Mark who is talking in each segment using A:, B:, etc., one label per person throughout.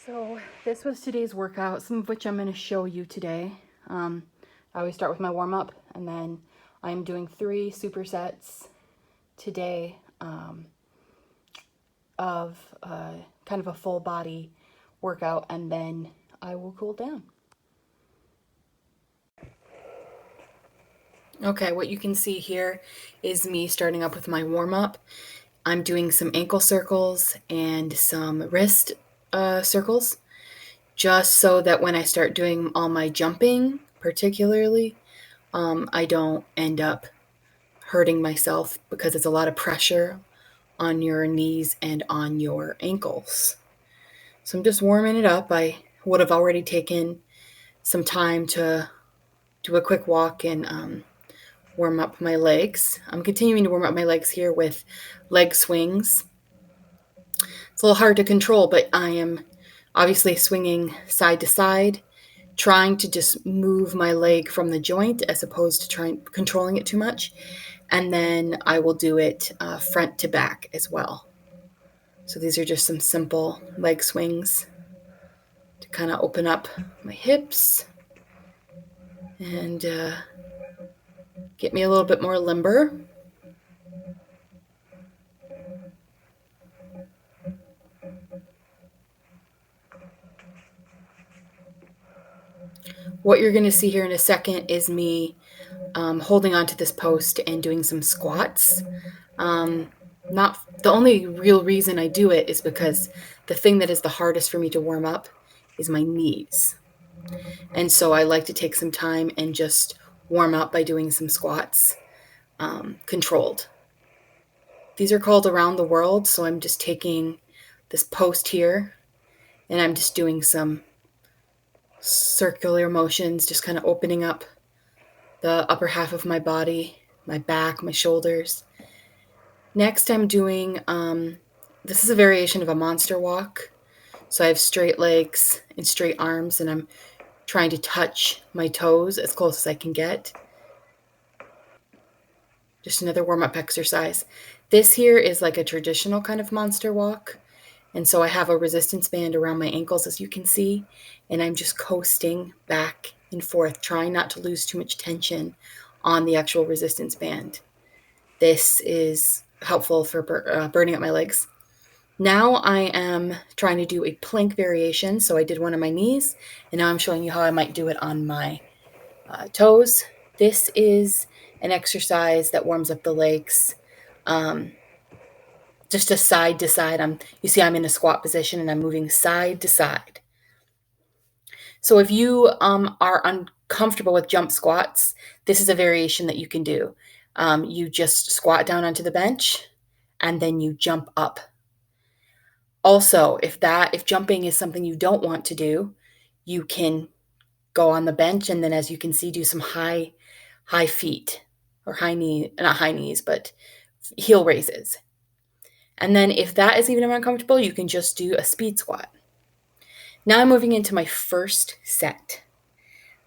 A: So this was today's workout, some of which I'm going to show you today. I always start with my warm-up, and then I'm doing 3 supersets today of kind of a full body workout, and then I will cool down. Okay, what you can see here is me starting up with my warm-up. I'm doing some ankle circles and some wrist circles, just so that when I start doing all my jumping, particularly, I don't end up hurting myself because it's a lot of pressure on your knees and on your ankles. So I'm just warming it up. I would have already taken some time to do a quick walk and warm up my legs. I'm continuing to warm up my legs here with leg swings. It's a little hard to control, but I am obviously swinging side to side, trying to just move my leg from the joint as opposed to controlling it too much. And then I will do it front to back as well. So these are just some simple leg swings to kind of open up my hips and get me a little bit more limber. What you're going to see here in a second is me holding onto this post and doing some squats. Not the only real reason I do it is because the thing that is the hardest for me to warm up is my knees. And so I like to take some time and just warm up by doing some squats, controlled. These are called around the world, so I'm just taking this post here and I'm just doing some circular motions, just kind of opening up the upper half of my body, my back, my shoulders. Next, I'm doing, this is a variation of a monster walk. So I have straight legs and straight arms, and I'm trying to touch my toes as close as I can get. Just another warm-up exercise. This here is like a traditional kind of monster walk. And so I have a resistance band around my ankles, as you can see, and I'm just coasting back and forth, trying not to lose too much tension on the actual resistance band. This is helpful for burning up my legs. Now I am trying to do a plank variation. So I did one on my knees, and now I'm showing you how I might do it on my toes. This is an exercise that warms up the legs. Just a side to side. You see I'm in a squat position and I'm moving side to side. So if you are uncomfortable with jump squats, this is a variation that you can do. You just squat down onto the bench and then you jump up. Also, if jumping is something you don't want to do, you can go on the bench and then, as you can see, do some high feet or not high knees, but heel raises. And then if that is even uncomfortable, you can just do a speed squat. Now I'm moving into my first set.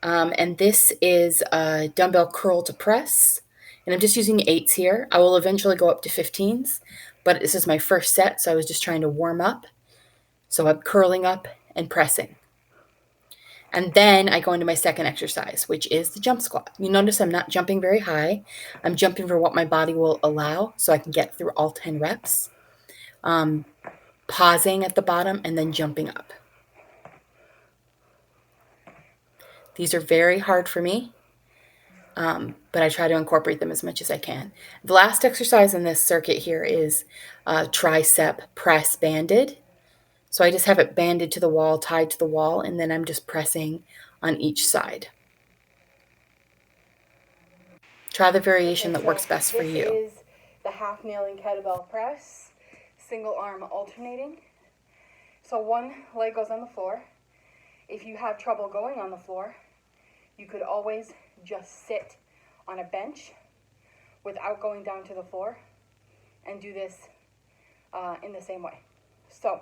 A: And this is a dumbbell curl to press. And I'm just using 8s here. I will eventually go up to 15s, but this is my first set, so I was just trying to warm up. So I'm curling up and pressing. And then I go into my second exercise, which is the jump squat. You notice I'm not jumping very high. I'm jumping for what my body will allow so I can get through all 10 reps. Pausing at the bottom and then jumping up. These are very hard for me, but I try to incorporate them as much as I can. The last exercise in this circuit here is tricep press banded. So I just have it banded to the wall, tied to the wall, and then I'm just pressing on each side. Try the variation that works best for you. This is the half kneeling kettlebell press, single arm alternating. So one leg goes on the floor. If you have trouble going on the floor, you could always just sit on a bench without going down to the floor and do this in the same way. So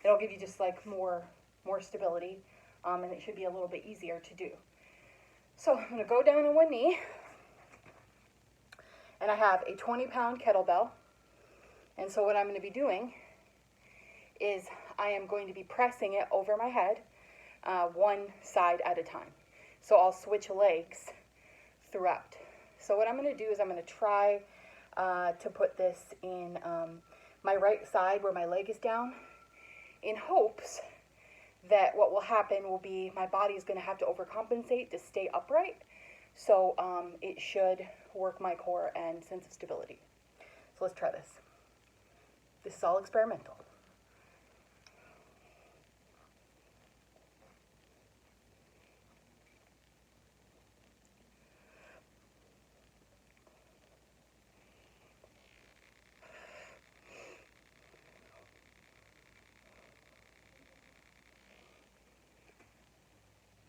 A: it'll give you just like more stability, and it should be a little bit easier to do. So I'm going to go down on one knee, and I have a 20-pound kettlebell. And so what I'm going to be doing is I am going to be pressing it over my head, one side at a time. So I'll switch legs throughout. So what I'm going to do is I'm going to try to put this in my right side where my leg is down, in hopes that what will happen will be my body is going to have to overcompensate to stay upright. So it should work my core and sense of stability. So let's try this. This is all experimental.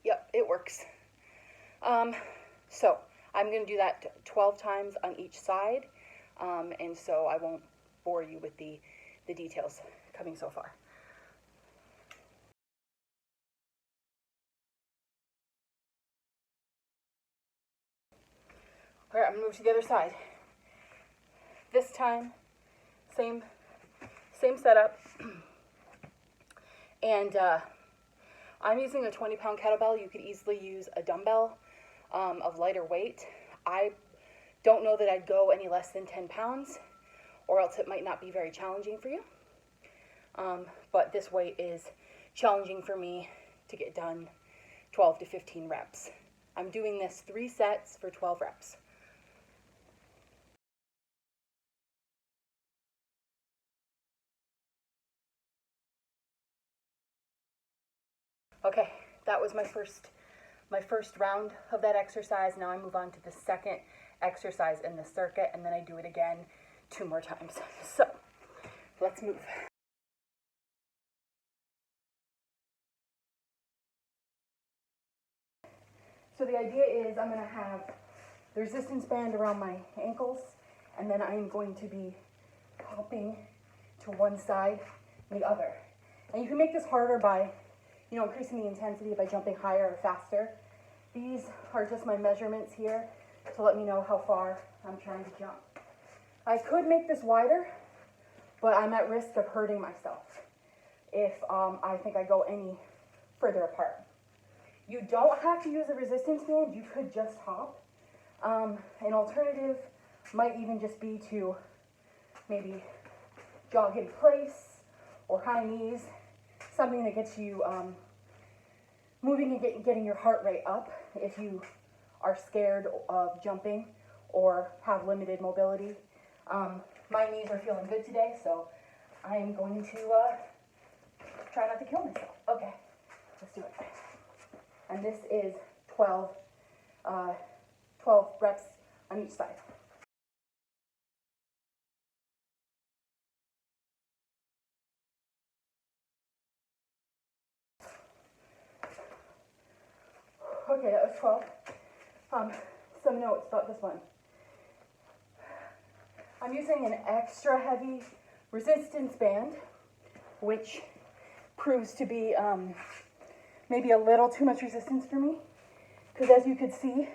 A: Yep, it works. So I'm going to do that 12 times on each side, and so I won't bore you with the details coming so far. All right, I'm going to move to the other side. This time, same setup, and I'm using a 20-pound kettlebell. You could easily use a dumbbell of lighter weight. I don't know that I'd go any less than 10 pounds, or else it might not be very challenging for you. But this weight is challenging for me to get done 12 to 15 reps. I'm doing this 3 sets for 12 reps. Okay, that was my first round of that exercise. Now I move on to the second exercise in the circuit, and then I do it again 2 more times. So let's move. So the idea is I'm going to have the resistance band around my ankles, and then I'm going to be popping to one side and the other. And you can make this harder by, increasing the intensity by jumping higher or faster. These are just my measurements here to let me know how far I'm trying to jump. I could make this wider, but I'm at risk of hurting myself if I think I go any further apart. You don't have to use a resistance band. You could just hop. An alternative might even just be to maybe jog in place or high knees, something that gets you moving and getting your heart rate up if you are scared of jumping or have limited mobility. My knees are feeling good today, so I am going to try not to kill myself. Okay, let's do it. And this is 12 reps on each side. Okay, that was 12. Some notes about this one. I'm using an extra heavy resistance band, which proves to be maybe a little too much resistance for me, because as you could see,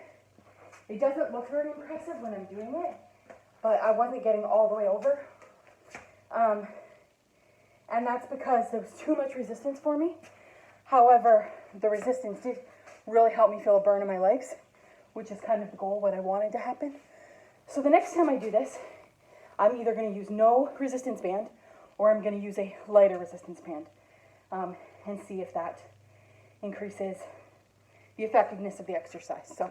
A: it doesn't look very impressive when I'm doing it, but I wasn't getting all the way over. And that's because there was too much resistance for me. However, the resistance did really help me feel a burn in my legs, which is kind of the goal, what I wanted to happen. So the next time I do this, I'm either going to use no resistance band or I'm going to use a lighter resistance band and see if that increases the effectiveness of the exercise. So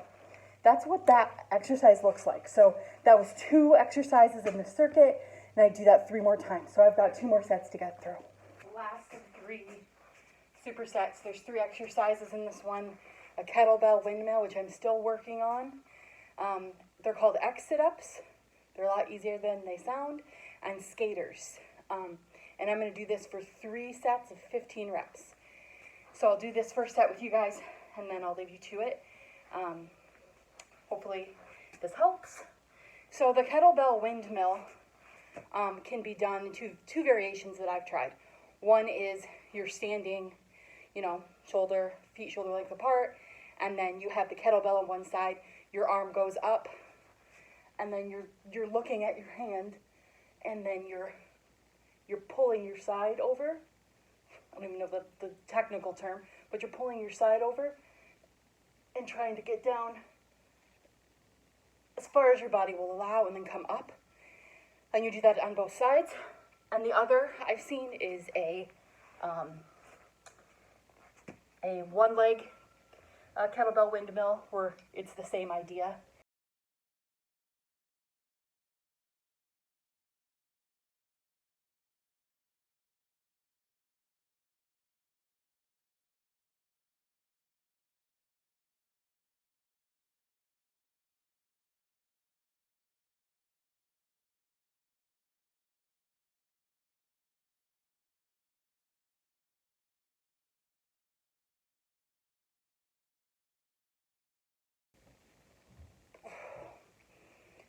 A: that's what that exercise looks like. So that was 2 exercises in the circuit, and I do that 3 more times. So I've got 2 more sets to get through. Last of 3 supersets. There's 3 exercises in this one. A kettlebell windmill, which I'm still working on. They're called X sit-ups. They're a lot easier than they sound. And skaters. And I'm going to do this for 3 sets of 15 reps. So I'll do this first set with you guys, and then I'll leave you to it. Hopefully this helps. So the kettlebell windmill can be done in two variations that I've tried. One is you're standing, feet shoulder length apart, and then you have the kettlebell on one side, your arm goes up, and then you're looking at your hand, and then you're pulling your side over.
B: I don't even know the technical term, but you're pulling your side over and trying to get down as far as your body will allow and then come up. And you do that on both sides. And the other I've seen is a one leg kettlebell windmill where it's the same idea.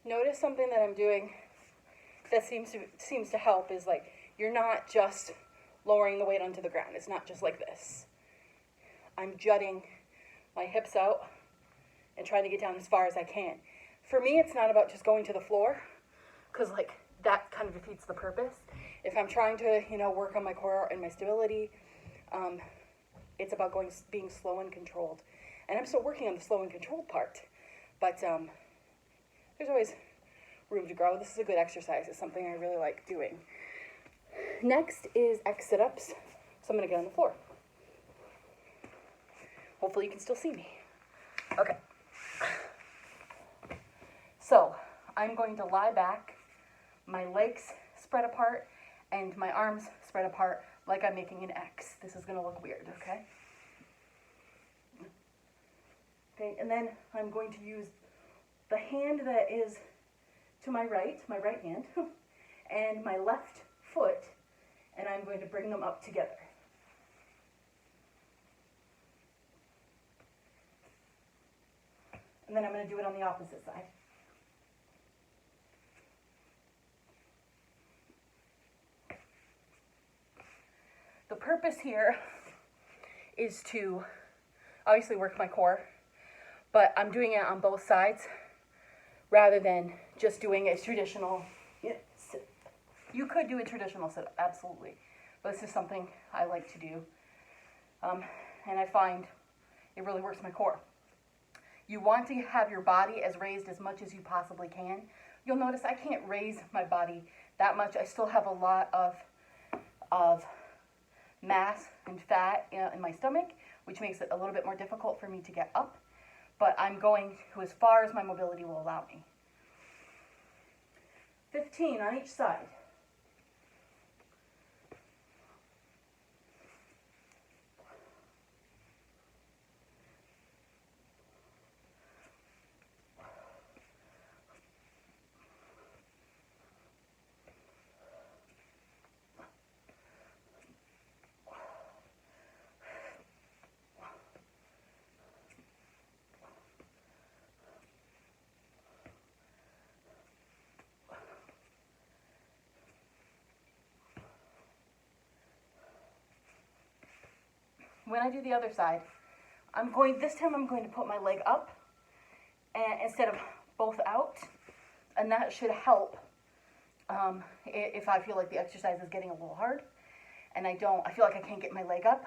B: Notice something that I'm doing that seems to help is like you're not just lowering the weight onto the ground. It's not just like this. I'm jutting my hips out and trying to get down as far as I can. For me, it's not about just going to the floor, because like that kind of defeats the purpose. If I'm trying to, work on my core and my stability, it's about being slow and controlled. And I'm still working on the slow and controlled part, but there's always room to grow. This is a good exercise. It's something I really like doing. Next is X sit-ups. So I'm going to get on the floor. Hopefully you can still see me. Okay. So I'm going to lie back, my legs spread apart, and my arms spread apart like I'm making an X. This is going to look weird, okay? Okay, and then I'm going to use the hand that is to my right hand, and my left foot, and I'm going to bring them up together. And then I'm going to do it on the opposite side. The purpose here is to obviously work my core, but I'm doing it on both sides rather than just doing a traditional sit. You could do a traditional sit, absolutely, but this is something I like to do, and I find it really works my core. You want to have your body as raised as much as you possibly can. You'll notice I can't raise my body that much. I still have a lot of mass and fat in my stomach, which makes it a little bit more difficult for me to get up. But I'm going to as far as my mobility will allow me. 15 on each side. When I do the other side, this time I'm going to put my leg up and instead of both out, and that should help if I feel like the exercise is getting a little hard and I feel like I can't get my leg up.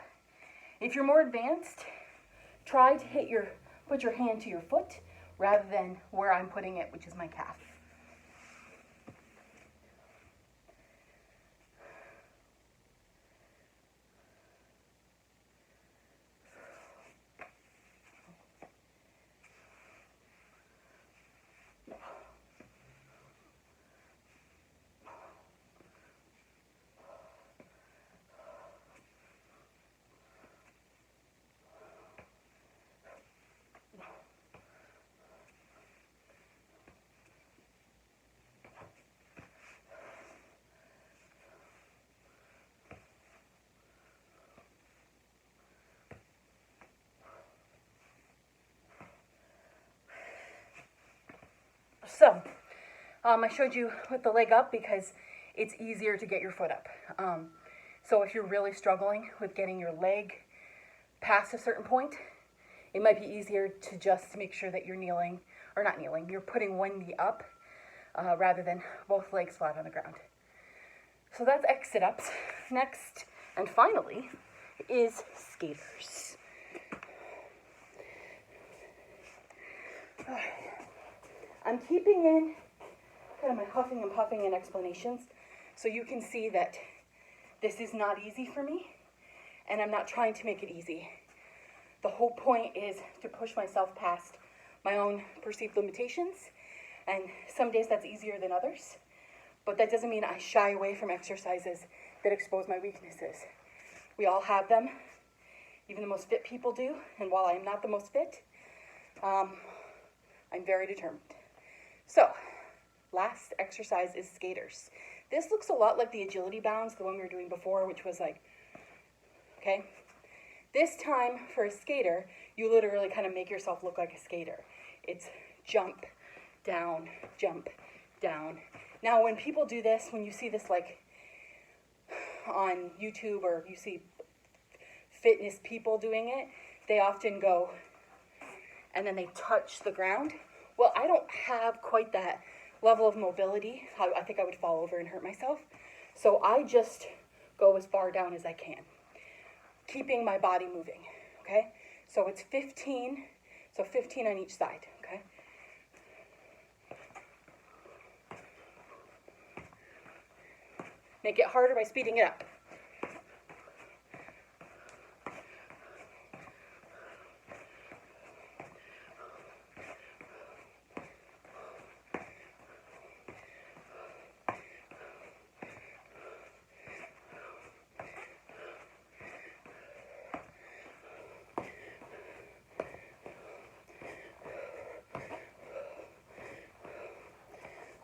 B: If you're more advanced, try to put your hand to your foot rather than where I'm putting it, which is my calf. So, I showed you with the leg up because it's easier to get your foot up. So if you're really struggling with getting your leg past a certain point, it might be easier to just make sure that you're kneeling, or not kneeling, you're putting one knee up rather than both legs flat on the ground. So that's X sit-ups. Next, and finally, is skaters. I'm keeping in kind of my huffing and puffing and explanations so you can see that this is not easy for me, and I'm not trying to make it easy. The whole point is to push myself past my own perceived limitations, and some days that's easier than others, but that doesn't mean I shy away from exercises that expose my weaknesses. We all have them. Even the most fit people do, and while I'm not the most fit, I'm very determined. So, last exercise is skaters. This looks a lot like the agility bounds, the one we were doing before, which was like, okay? This time, for a skater, you literally kind of make yourself look like a skater. It's jump, down, jump, down. Now, when people do this, when you see this like on YouTube or you see fitness people doing it, they often go and then they touch the ground. Well, I don't have quite that level of mobility. I think I would fall over and hurt myself. So I just go as far down as I can, keeping my body moving, okay? So it's 15, so 15 on each side, okay? Make it harder by speeding it up.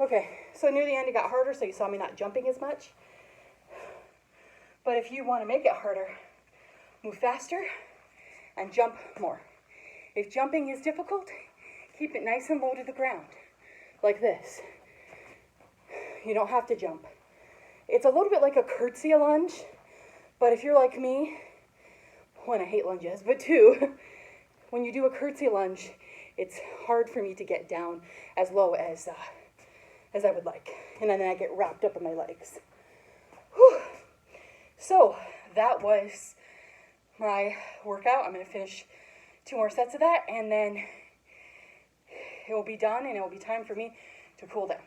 B: Okay, so near the end it got harder, so you saw me not jumping as much. But if you want to make it harder, move faster and jump more. If jumping is difficult, keep it nice and low to the ground, like this. You don't have to jump. It's a little bit like a curtsy lunge, but if you're like me, one, I hate lunges, but two, when you do a curtsy lunge, it's hard for me to get down as low as I would like. And then I get wrapped up in my legs. Whew. So that was my workout. I'm going to finish 2 more sets of that, and then it will be done, and it will be time for me to cool down.